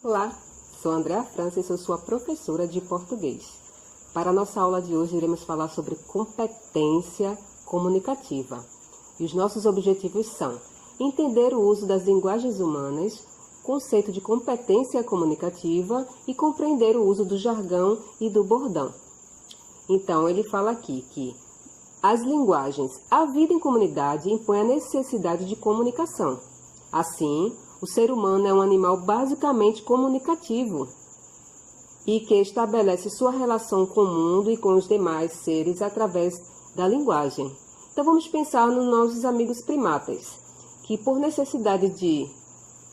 Olá, sou Andréa França e sou sua professora de português. Para a nossa aula de hoje, iremos falar sobre competência comunicativa. E os nossos objetivos são entender o uso das linguagens humanas, conceito de competência comunicativa e compreender o uso do jargão e do bordão. Então, ele fala aqui que as linguagens, a vida em comunidade impõe a necessidade de comunicação. Assim, o ser humano é um animal basicamente comunicativo e que estabelece sua relação com o mundo e com os demais seres através da linguagem. Então vamos pensar nos nossos amigos primatas, que por necessidade de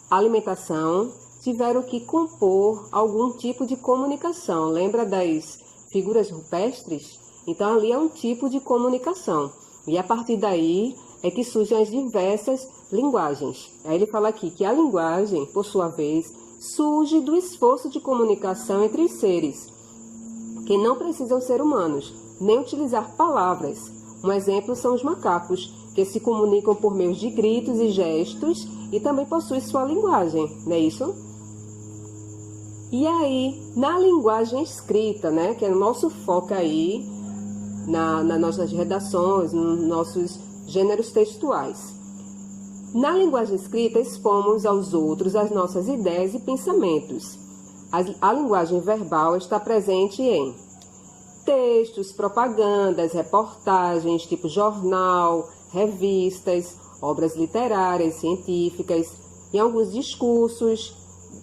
alimentação tiveram que compor algum tipo de comunicação. Lembra das figuras rupestres? Então ali é um tipo de comunicação. E a partir daí é que surgem as diversas linguagens. Aí ele fala aqui que a linguagem, por sua vez, surge do esforço de comunicação entre os seres, que não precisam ser humanos, nem utilizar palavras. Um exemplo são os macacos, que se comunicam por meio de gritos e gestos e também possuem sua linguagem, não é isso? E aí, na linguagem escrita, né, que é o nosso foco aí, nas nossas redações, nos nossos gêneros textuais. Na linguagem escrita, expomos aos outros as nossas ideias e pensamentos. A linguagem verbal está presente em textos, propagandas, reportagens, tipo jornal, revistas, obras literárias, científicas, em alguns discursos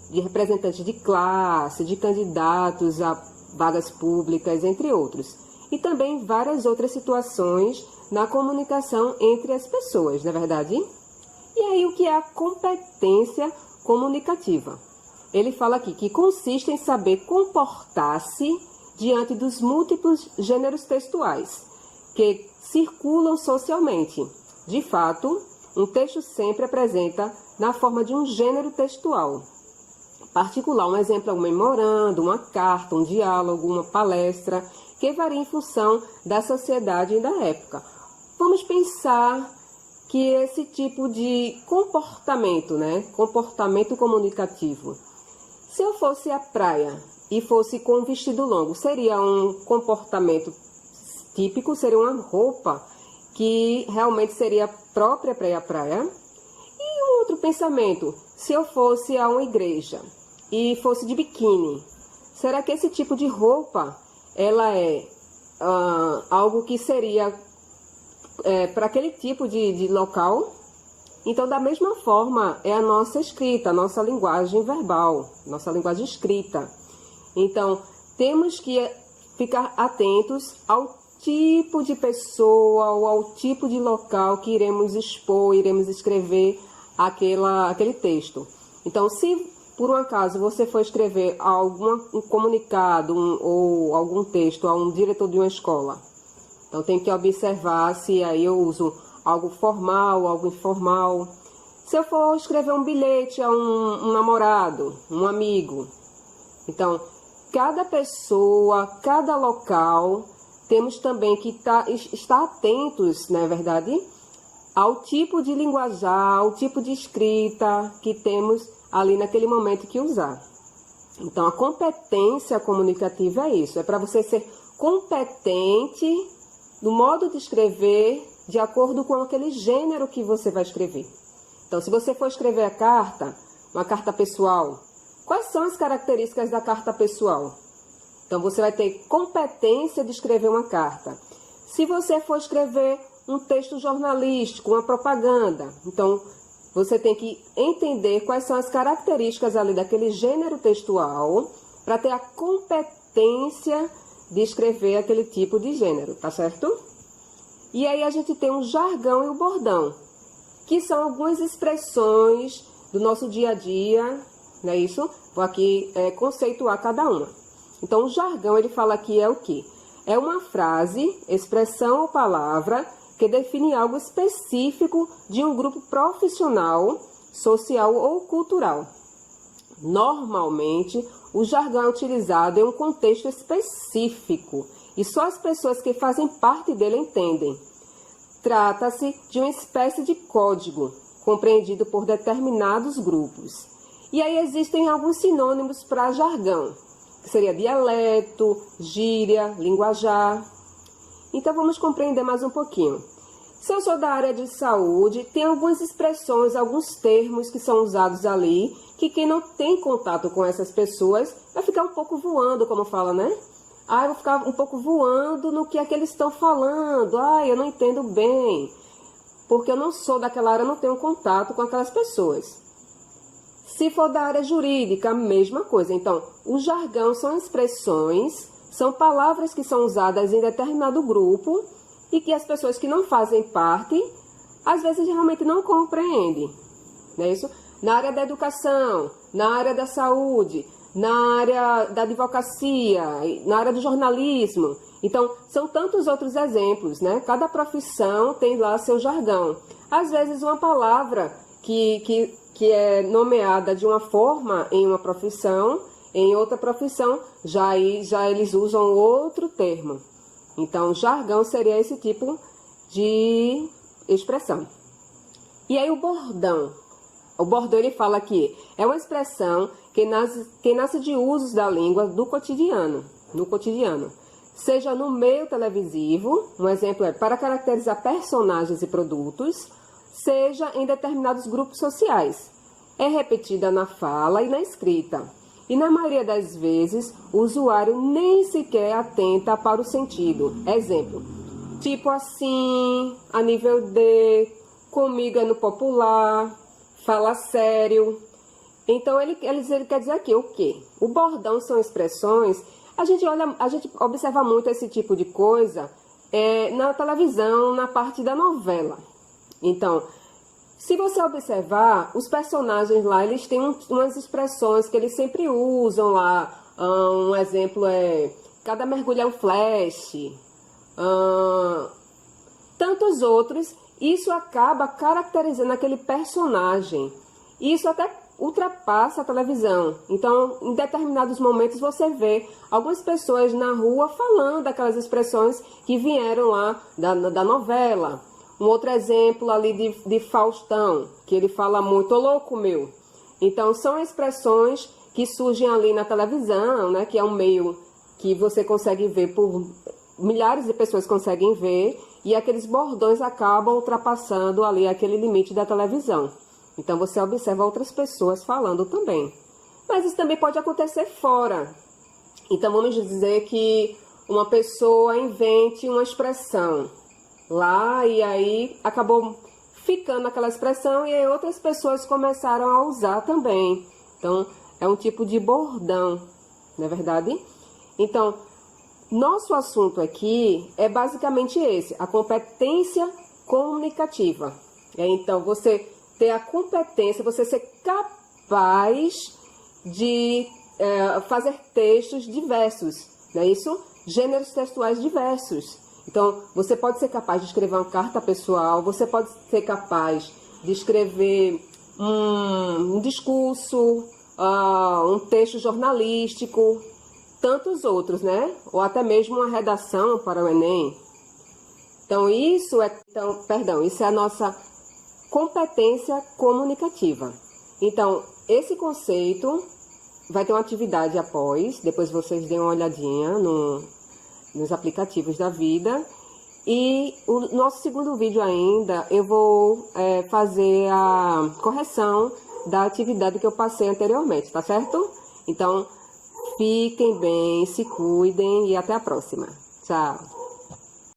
de representantes de classe, de candidatos a vagas públicas, entre outros. E também várias outras situações na comunicação entre as pessoas, não é verdade? E aí, o que é a competência comunicativa? Ele fala aqui que consiste em saber comportar-se diante dos múltiplos gêneros textuais que circulam socialmente. De fato, um texto sempre apresenta na forma de um gênero textual particular. Um exemplo é um memorando, uma carta, um diálogo, uma palestra, que varia em função da sociedade e da época. Vamos pensar que esse tipo de comportamento, né? Comportamento comunicativo. Se eu fosse à praia e fosse com um vestido longo, seria um comportamento típico, seria uma roupa que realmente seria própria para ir à praia. E um outro pensamento, se eu fosse a uma igreja e fosse de biquíni, será que esse tipo de roupa ela é algo que seria para aquele tipo de local? Então, da mesma forma, é a nossa escrita, a nossa linguagem verbal, nossa linguagem escrita. Então, temos que ficar atentos ao tipo de pessoa ou ao tipo de local que iremos expor, iremos escrever aquele texto. Então, se por um acaso você for escrever um comunicado ou algum texto a um diretor de uma escola, então tem que observar se aí eu uso algo formal, algo informal. Se eu for escrever um bilhete a um namorado, um amigo, então cada pessoa, cada local, temos também que estar atentos, não é verdade, ao tipo de linguajar, ao tipo de escrita que temos ali naquele momento que usar. Então, a competência comunicativa é isso, é para você ser competente no modo de escrever de acordo com aquele gênero que você vai escrever. Então, se você for escrever uma carta pessoal, quais são as características da carta pessoal? Então, você vai ter competência de escrever uma carta. Se você for escrever um texto jornalístico, uma propaganda, então você tem que entender quais são as características ali daquele gênero textual para ter a competência de escrever aquele tipo de gênero, tá certo? E aí a gente tem o jargão e o bordão, que são algumas expressões do nosso dia a dia, não é isso? Vou aqui conceituar cada uma. Então, o jargão, ele fala aqui é o quê? É uma frase, expressão ou palavra que define algo específico de um grupo profissional, social ou cultural. Normalmente, o jargão é utilizado em um contexto específico e só as pessoas que fazem parte dele entendem. Trata-se de uma espécie de código compreendido por determinados grupos E aí existem alguns sinônimos para jargão, que seria dialeto, gíria, linguajar. Então vamos compreender mais um pouquinho. Se eu sou da área de saúde, tem algumas expressões, alguns termos que são usados ali, que quem não tem contato com essas pessoas vai ficar um pouco voando, como fala, né? Ah, eu vou ficar um pouco voando no que é que eles estão falando. Ah, eu não entendo bem, porque eu não sou daquela área, não tenho contato com aquelas pessoas. Se for da área jurídica, a mesma coisa. Então, o jargão são expressões, são palavras que são usadas em determinado grupo e que as pessoas que não fazem parte, às vezes realmente não compreendem. Não é isso? Na área da educação, na área da saúde, na área da advocacia, na área do jornalismo. Então, são tantos outros exemplos, né? Cada profissão tem lá seu jargão. Às vezes, uma palavra que é nomeada de uma forma em uma profissão, em outra profissão, já eles usam outro termo. Então, jargão seria esse tipo de expressão. E aí o bordão. O bordão, ele fala que é uma expressão que nasce de usos da língua do cotidiano, no cotidiano. Seja no meio televisivo, um exemplo é para caracterizar personagens e produtos, seja em determinados grupos sociais. É repetida na fala e na escrita. E na maioria das vezes, o usuário nem sequer atenta para o sentido. Exemplo, tipo assim, a nível de, comigo é no popular, fala sério. Então, ele quer dizer aqui o quê? O bordão são expressões. A gente observa muito esse tipo de coisa na televisão, na parte da novela. Então, se você observar, os personagens lá, eles têm umas expressões que eles sempre usam lá. Um exemplo é, cada mergulho é um flash. Tantos outros. Isso acaba caracterizando aquele personagem. Isso até ultrapassa a televisão. Então, em determinados momentos, você vê algumas pessoas na rua falando aquelas expressões que vieram lá da novela. Um outro exemplo ali de Faustão, que ele fala muito, ô louco meu. Então, são expressões que surgem ali na televisão, né, que é um meio que você consegue ver, milhares de pessoas conseguem ver, e aqueles bordões acabam ultrapassando ali aquele limite da televisão. Então, você observa outras pessoas falando também. Mas isso também pode acontecer fora. Então, vamos dizer que uma pessoa invente uma expressão lá e aí acabou ficando aquela expressão e aí outras pessoas começaram a usar também. Então, é um tipo de bordão, não é verdade? Então, nosso assunto aqui é basicamente esse, a competência comunicativa. Então, você ter a competência, você ser capaz de fazer textos diversos, não é isso? Gêneros textuais diversos. Então, você pode ser capaz de escrever uma carta pessoal, você pode ser capaz de escrever um discurso, um texto jornalístico, tantos outros, né? Ou até mesmo uma redação para o Enem. Então, isso é a nossa competência comunicativa. Então, esse conceito vai ter uma atividade após, depois vocês deem uma olhadinha nos aplicativos da vida. E o nosso segundo vídeo ainda, eu vou fazer a correção da atividade que eu passei anteriormente, tá certo? Então, fiquem bem, se cuidem e até a próxima. Tchau!